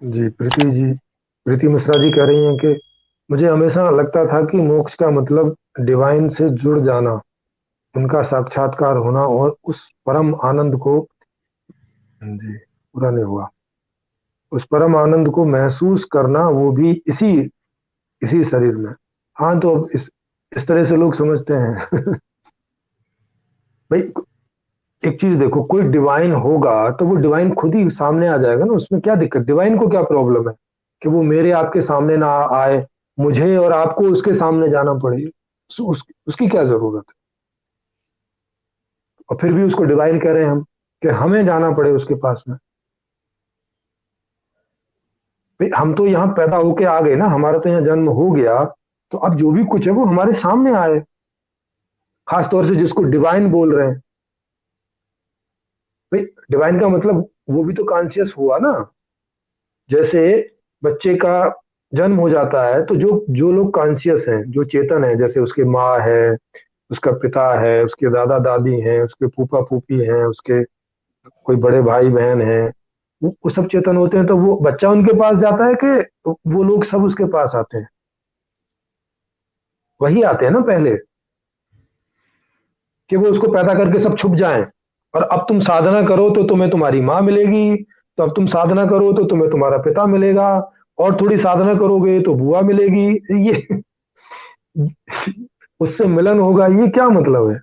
जी, प्रीति मिश्रा जी कह रही हैं कि मुझे हमेशा लगता था कि मोक्ष का मतलब डिवाइन से जुड़ जाना, उनका साक्षात्कार होना और उस परम आनंद को, जी, पूरा नहीं हुआ, उस परम आनंद को महसूस करना, वो भी इसी इसी शरीर में। हाँ, तो अब इस तरह से लोग समझते हैं। भाई, एक चीज देखो, कोई डिवाइन होगा तो वो डिवाइन खुद ही सामने आ जाएगा ना, उसमें क्या दिक्कत, डिवाइन को क्या प्रॉब्लम है कि वो मेरे आपके सामने ना आए, मुझे और आपको उसके सामने जाना पड़े, उसकी क्या जरूरत है। और फिर भी उसको डिवाइन कह रहे हैं हम, कि हमें जाना पड़े उसके पास में। भाई, हम तो यहाँ पैदा होके आ गए ना, हमारा तो यहाँ जन्म हो गया, तो अब जो भी कुछ है वो हमारे सामने आए, खास तौर से जिसको डिवाइन बोल रहे हैं। भाई, डिवाइन का मतलब वो भी तो कॉन्शियस हुआ ना। जैसे बच्चे का जन्म हो जाता है तो जो जो लोग कॉन्शियस हैं, जो चेतन है, जैसे उसकी माँ है, उसका पिता है, उसके दादा दादी हैं, उसके फूफा फूफी हैं, उसके कोई बड़े भाई बहन हैं, वो सब चेतन होते हैं, तो वो बच्चा उनके पास जाता है कि वो लोग सब उसके पास आते हैं? वही आते हैं ना पहले, कि वो उसको पैदा करके सब छुप जाएं, और अब तुम साधना करो तो तुम्हें तुम्हारी माँ मिलेगी, तो अब तुम साधना करो तो तुम्हें तुम्हारा पिता मिलेगा, और थोड़ी साधना करोगे तो बुआ मिलेगी। ये उससे मिलन होगा, ये क्या मतलब है?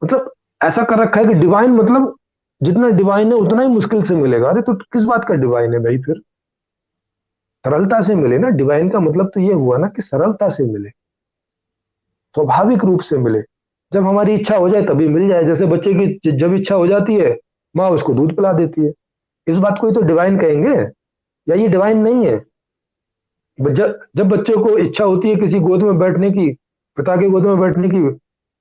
मतलब ऐसा कर रखा है कि डिवाइन मतलब जितना डिवाइन है उतना ही मुश्किल से मिलेगा। अरे तो किस बात का डिवाइन है भाई फिर? सरलता से मिले ना, डिवाइन का मतलब तो ये हुआ ना कि सरलता से मिले, स्वाभाविक रूप से मिले, जब हमारी इच्छा हो जाए तभी मिल जाए। जैसे बच्चे की जब इच्छा हो जाती है, माँ उसको दूध पिला देती है। इस बात को ही तो डिवाइन कहेंगे, या ये डिवाइन नहीं है? जब जब बच्चे को इच्छा होती है किसी गोद में बैठने की, पिता के गोद में बैठने की,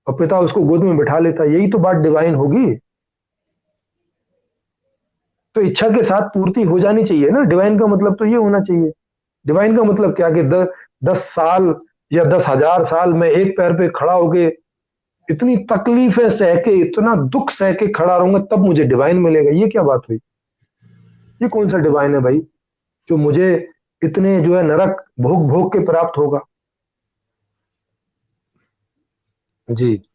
और पिता उसको गोद में बिठा लेता है, यही तो बात डिवाइन होगी। तो इच्छा के साथ पूर्ति हो जानी चाहिए ना, डिवाइन का मतलब तो ये होना चाहिए। डिवाइन का मतलब क्या कि 10 साल या 10,000 साल में एक पैर पे खड़ा होके इतनी तकलीफें सह के, इतना दुख सह के खड़ा रहूंगा, तब मुझे डिवाइन मिलेगा, ये क्या बात हुई? ये कौन सा डिवाइन है भाई, जो मुझे इतने जो है नरक भोग भोग के प्राप्त होगा? जी।